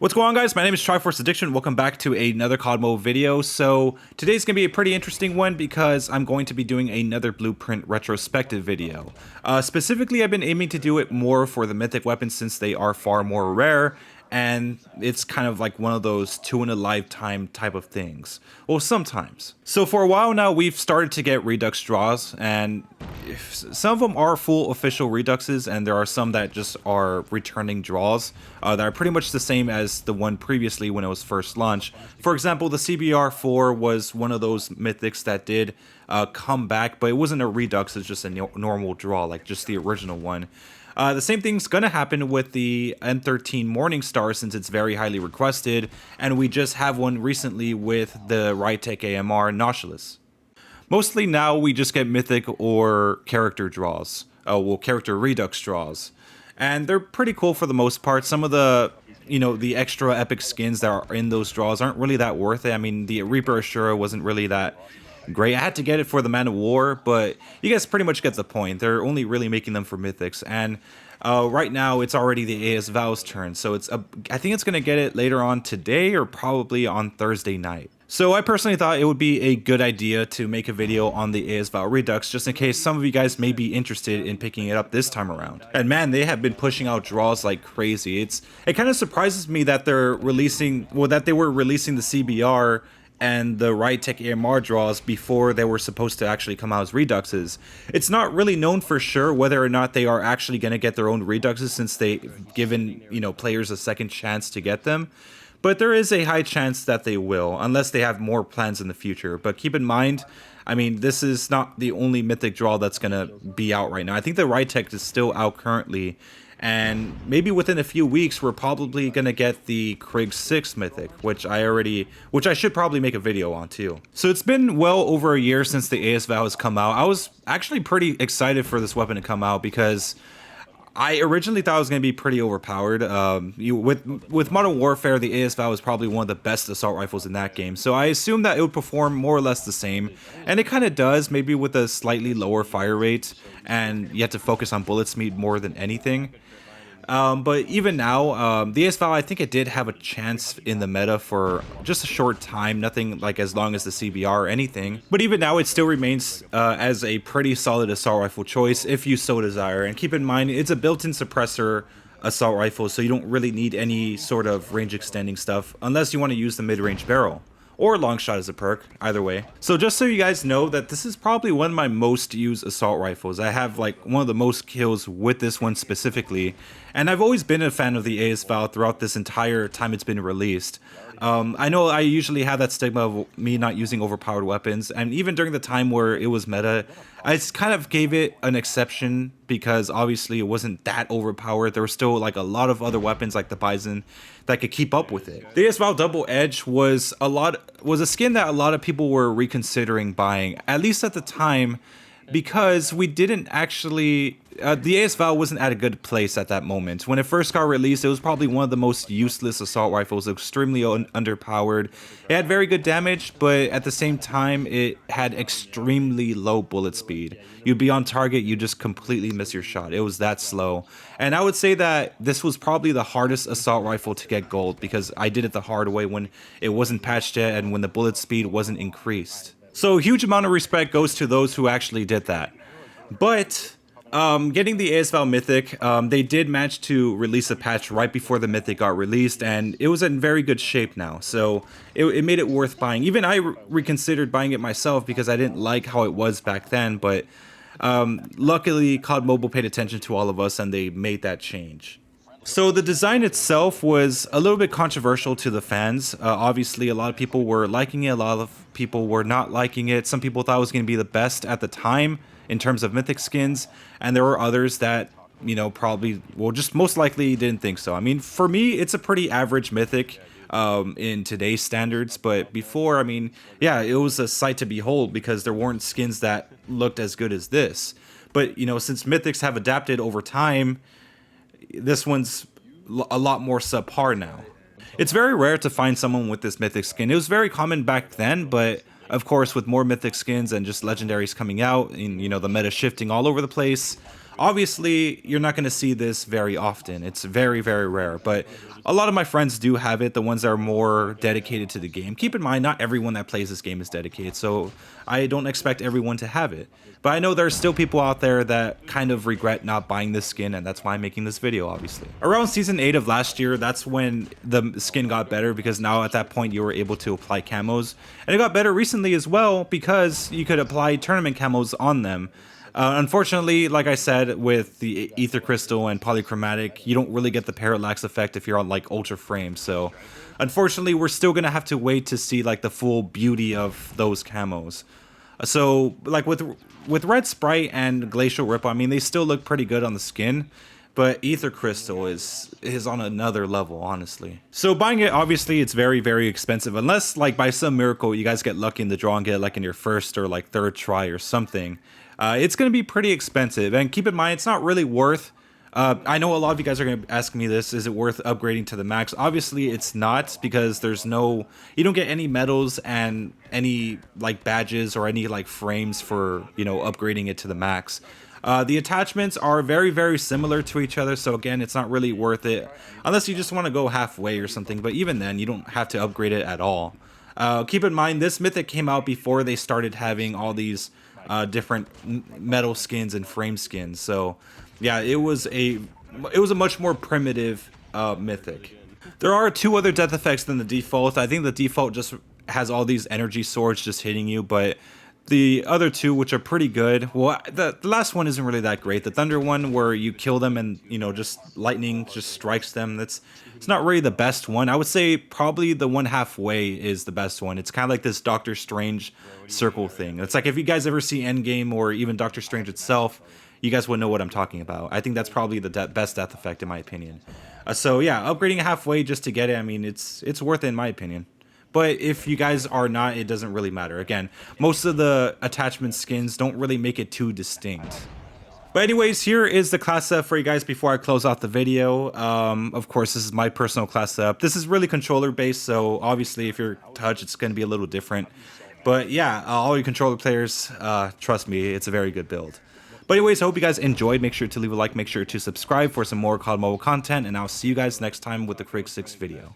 What's going on, guys? My name is Triforce Addiction. Welcome back to another COD mode video. So today's gonna be a pretty interesting one because I'm going to be doing another blueprint retrospective video. Specifically, I've been aiming to do it more for the mythic weapons since they are far more rare, and it's kind of like one of those two in a lifetime type of things. Well, sometimes. So for a while now, we've started to get redux draws, and some of them are full official reduxes, and there are some that just are returning draws that are pretty much the same as the one previously when it was first launched. For example, the CBR4 was one of those mythics that did come back, but it wasn't a redux, it's just a normal draw, like just the original one. The same thing's going to happen with the M13 Morningstar since it's very highly requested, and we just have one recently with the Rytech AMR Nautilus. Mostly now we just get mythic or character draws, character redux draws, and they're pretty cool for the most part. Some of the, the extra epic skins that are in those draws aren't really that worth it. I mean, the Reaper Ashura wasn't really that great. I had to get it for the Man of War, but you guys pretty much get the point. They're only really making them for mythics, and right now it's already the AS VAL's turn, so I think it's gonna get it later on today or probably on Thursday night. So I personally thought it would be a good idea to make a video on the AS VAL Redux just in case some of you guys may be interested in picking it up this time around. And man, they have been pushing out draws like crazy. It kind of surprises me that they were releasing the CBR and the Rytech AMR draws before they were supposed to actually come out as reduxes. It's not really known for sure whether or not they are actually going to get their own reduxes since they've given, players a second chance to get them. But there is a high chance that they will, unless they have more plans in the future. But keep in mind, I mean, this is not the only mythic draw that's going to be out right now. I think the Rytech is still out currently, and maybe within a few weeks we're probably gonna get the Krieg 6 mythic, which I should probably make a video on too. So it's been well over a year since the AS VAL has come out. I was actually pretty excited for this weapon to come out because I originally thought it was going to be pretty overpowered. With Modern Warfare, the AS VAL was probably one of the best assault rifles in that game, so I assumed that it would perform more or less the same, and it kind of does, maybe with a slightly lower fire rate, and you have to focus on bullet speed more than anything. But even now, the AS VAL, I think it did have a chance in the meta for just a short time, nothing like as long as the CBR or anything. But even now, it still remains as a pretty solid assault rifle choice if you so desire. And keep in mind, it's a built-in suppressor assault rifle, so you don't really need any sort of range extending stuff unless you want to use the mid-range barrel. Or long shot as a perk, either way. So just so you guys know that this is probably one of my most used assault rifles. I have like one of the most kills with this one specifically. And I've always been a fan of the AS VAL throughout this entire time it's been released. I know I usually have that stigma of me not using overpowered weapons, and even during the time where it was meta, I just kind of gave it an exception because obviously it wasn't that overpowered. There were still like a lot of other weapons like the Bison that could keep up with it. The AS VAL Double Edge was a skin that a lot of people were reconsidering buying, at least at the time, because we didn't actually the AS VAL wasn't at a good place at that moment. When it first got released, it was probably one of the most useless assault rifles, extremely underpowered. It had very good damage, but at the same time, it had extremely low bullet speed. You'd be on target, you just completely miss your shot. It was that slow. And I would say that this was probably the hardest assault rifle to get gold because I did it the hard way when it wasn't patched yet and when the bullet speed wasn't increased. So a huge amount of respect goes to those who actually did that. But getting the AS VAL Mythic, they did manage to release a patch right before the Mythic got released, and it was in very good shape now, so it made it worth buying. Even I reconsidered buying it myself because I didn't like how it was back then, but luckily COD Mobile paid attention to all of us and they made that change. So the design itself was a little bit controversial to the fans. Obviously, a lot of people were liking it, a lot of people were not liking it. Some people thought it was going to be the best at the time in terms of mythic skins, and there were others that, probably, well, just most likely didn't think so. I mean, for me, it's a pretty average mythic in today's standards, but before, I mean, yeah, it was a sight to behold because there weren't skins that looked as good as this. But, since mythics have adapted over time, this one's a lot more subpar now. It's very rare to find someone with this mythic skin. It was very common back then, but of course with more mythic skins and just legendaries coming out and the meta shifting all over the place, Obviously, you're not going to see this very often. It's very, very rare, but a lot of my friends do have it, the ones that are more dedicated to the game. Keep in mind, not everyone that plays this game is dedicated, so I don't expect everyone to have it. But I know there are still people out there that kind of regret not buying this skin, and that's why I'm making this video, obviously. Around Season 8 of last year, that's when the skin got better, because now at that point you were able to apply camos. And it got better recently as well, because you could apply tournament camos on them. Unfortunately, like I said, with the Ether Crystal and Polychromatic, you don't really get the Parallax effect if you're on like Ultra Frame. So unfortunately, we're still going to have to wait to see like the full beauty of those camos. So like with Red Sprite and Glacial Ripple, I mean, they still look pretty good on the skin. But Ether Crystal is on another level, honestly. So buying it, obviously, it's very, very expensive. Unless, like, by some miracle, you guys get lucky in the draw and get it, like, in your first or, like, third try or something. It's going to be pretty expensive. And keep in mind, it's not really worth... I know a lot of you guys are going to ask me this. Is it worth upgrading to the max? Obviously, it's not, because there's no... You don't get any medals and any, like, badges or any, like, frames for, you know, upgrading it to the max. The attachments are very, very similar to each other, so again, it's not really worth it unless you just want to go halfway or something, but even then, you don't have to upgrade it at all. Keep in mind, this mythic came out before they started having all these different metal skins and frame skins, so yeah, it was a much more primitive mythic. There are two other death effects than the default. I think the default just has all these energy swords just hitting you, but the other two, which are pretty good, well, the last one isn't really that great. The Thunder one, where you kill them and, you know, just lightning just strikes them, it's not really the best one. I would say probably the one halfway is the best one. It's kind of like this Doctor Strange circle thing. It's like if you guys ever see Endgame or even Doctor Strange itself, you guys would know what I'm talking about. I think that's probably the best death effect in my opinion. So yeah, upgrading halfway just to get it, I mean, it's worth it in my opinion. But if you guys are not, it doesn't really matter. Again, most of the attachment skins don't really make it too distinct. But anyways, here is the class setup for you guys before I close out the video. Of course, this is my personal class setup. This is really controller based, so obviously if you're touch, it's going to be a little different. But yeah, all you controller players, trust me, it's a very good build. But anyways, I hope you guys enjoyed. Make sure to leave a like, make sure to subscribe for some more COD Mobile content, and I'll see you guys next time with the Craig 6 video.